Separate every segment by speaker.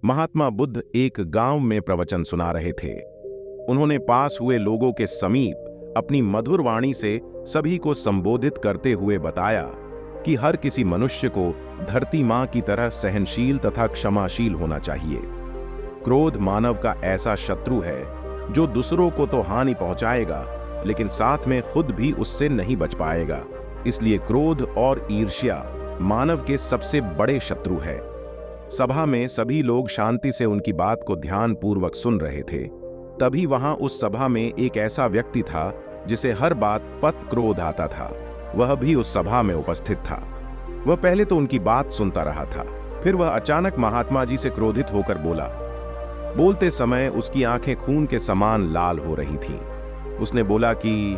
Speaker 1: महात्मा बुद्ध एक गांव में प्रवचन सुना रहे थे। उन्होंने पास हुए लोगों के समीप अपनी मधुर वाणी से सभी को संबोधित करते हुए बताया कि हर किसी मनुष्य को धरती मां की तरह सहनशील तथा क्षमाशील होना चाहिए। क्रोध मानव का ऐसा शत्रु है जो दूसरों को तो हानि पहुंचाएगा, लेकिन साथ में खुद भी उससे नहीं बच पाएगा। इसलिए क्रोध और ईर्ष्या मानव के सबसे बड़े शत्रु है। सभा में सभी लोग शांति से उनकी बात को ध्यानपूर्वक सुन रहे थे। तभी वहां उस सभा में एक ऐसा व्यक्ति था जिसे हर बात पत क्रोध आता था। वह भी उस सभा में उपस्थित था। वह पहले तो उनकी बात सुनता रहा था, फिर वह अचानक महात्मा जी से क्रोधित होकर बोला। बोलते समय उसकी आंखें खून के समान लाल हो रही थीं। उसने बोला कि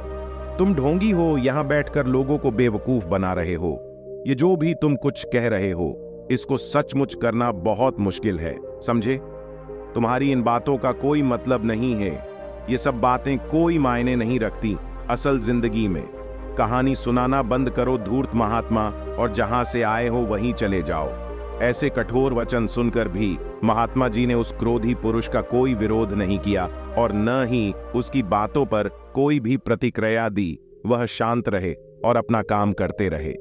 Speaker 1: तुम ढोंगी हो, यहां बैठकर लोगों को बेवकूफ बना रहे हो। ये जो भी तुम कुछ कह रहे हो, इसको सचमुच करना बहुत मुश्किल है, समझे? तुम्हारी इन बातों का कोई मतलब नहीं है। ये सब बातें कोई मायने नहीं रखती असल जिंदगी में। कहानी सुनाना बंद करो धूर्त महात्मा, और जहां से आए हो वहीं चले जाओ। ऐसे कठोर वचन सुनकर भी महात्मा जी ने उस क्रोधी पुरुष का कोई विरोध नहीं किया और न ही उसकी बातों पर कोई भी प्रतिक्रिया दी। वह शांत रहे और अपना काम करते रहे,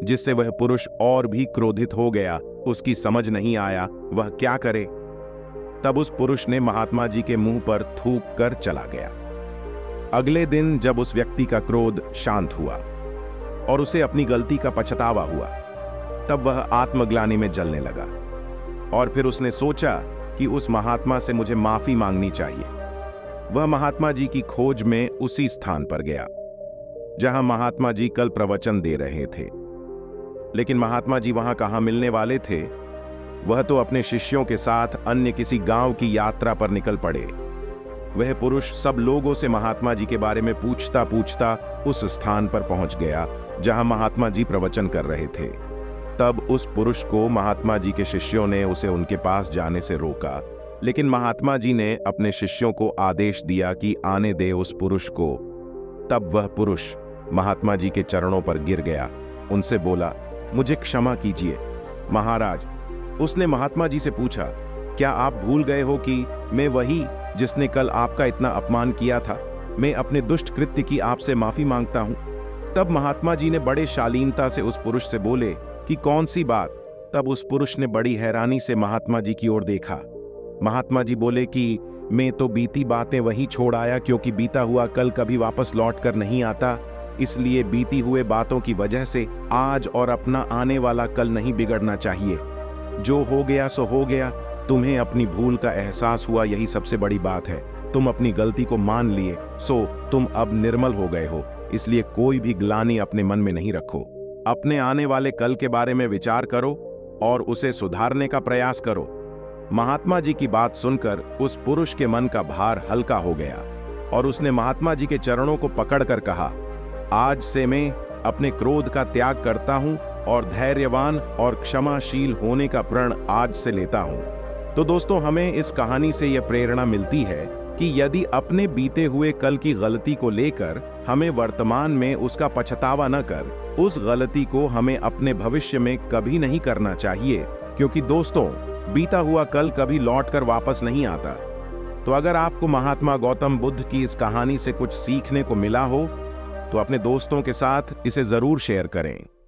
Speaker 1: जिससे वह पुरुष और भी क्रोधित हो गया। उसकी समझ नहीं आया वह क्या करे। तब उस पुरुष ने महात्मा जी के मुंह पर थूक कर चला गया। अगले दिन जब उस व्यक्ति का क्रोध शांत हुआ और उसे अपनी गलती का पछतावा हुआ, तब वह आत्मग्लानि में जलने लगा और फिर उसने सोचा कि उस महात्मा से मुझे माफी मांगनी चाहिए। वह महात्मा जी की खोज में उसी स्थान पर गया जहां महात्मा जी कल प्रवचन दे रहे थे। लेकिन महात्मा जी वहां कहां मिलने वाले थे? वह तो अपने शिष्यों के साथ अन्य किसी गांव की यात्रा पर निकल पड़े। वह पुरुष सब लोगों से महात्मा जी के बारे में पूछता पूछता उस स्थान पर पहुंच गया जहां महात्मा जी प्रवचन कर रहे थे। तब उस पुरुष को महात्मा जी के शिष्यों ने उसे उनके पास जाने से रोका, लेकिन महात्मा जी ने अपने शिष्यों को आदेश दिया कि आने दे उस पुरुष को। तब वह पुरुष महात्मा जी के चरणों पर गिर गया। उनसे बोला, मुझे क्षमा कीजिए महाराज। उसने महात्मा जी से पूछा, क्या आप भूल गए हो कि मैं वही जिसने कल आपका इतना अपमान किया था? मैं अपने दुष्ट कृत्य की आपसे माफी मांगता हूं। तब महात्मा जी ने बड़े शालीनता से उस पुरुष से बोले कि कौन सी बात? तब उस पुरुष ने बड़ी हैरानी से महात्मा जी की ओर देखा। महात्मा जी बोले कि मैं तो बीती बातें वहीं छोड़ आया, क्योंकि बीता हुआ कल कभी वापस लौट कर नहीं आता। इसलिए बीती हुए बातों की वजह से आज और अपना आने वाला कल नहीं बिगड़ना चाहिए। जो हो गया सो हो गया। तुम्हें अपनी भूल का एहसास हुआ, यही सबसे बड़ी बात है। तुम अपनी गलती को मान लिए, सो तुम अब निर्मल हो गए हो। इसलिए कोई भी ग्लानि अपने मन में नहीं रखो। अपने आने वाले कल के बारे में विचार करो और उसे सुधारने का प्रयास करो। महात्मा जी की बात सुनकर उस पुरुष के मन का भार हल्का हो गया और उसने महात्मा जी के चरणों को पकड़कर कहा, आज से मैं अपने क्रोध का त्याग करता हूं और धैर्यवान और क्षमाशील होने का प्रण आज से लेता हूं। तो दोस्तों, हमें इस कहानी से यह प्रेरणा मिलती है कि यदि अपने बीते हुए कल की गलती को लेकर हमें वर्तमान में उसका पछतावा न कर, उस गलती को हमें अपने भविष्य में कभी नहीं करना चाहिए, क्योंकि दोस्तों, बीता हुआ कल कभी लौटकर वापस नहीं आता। तो अगर आपको महात्मा गौतम बुद्ध की इस कहानी से कुछ सीखने को मिला हो तो अपने दोस्तों के साथ इसे जरूर शेयर करें।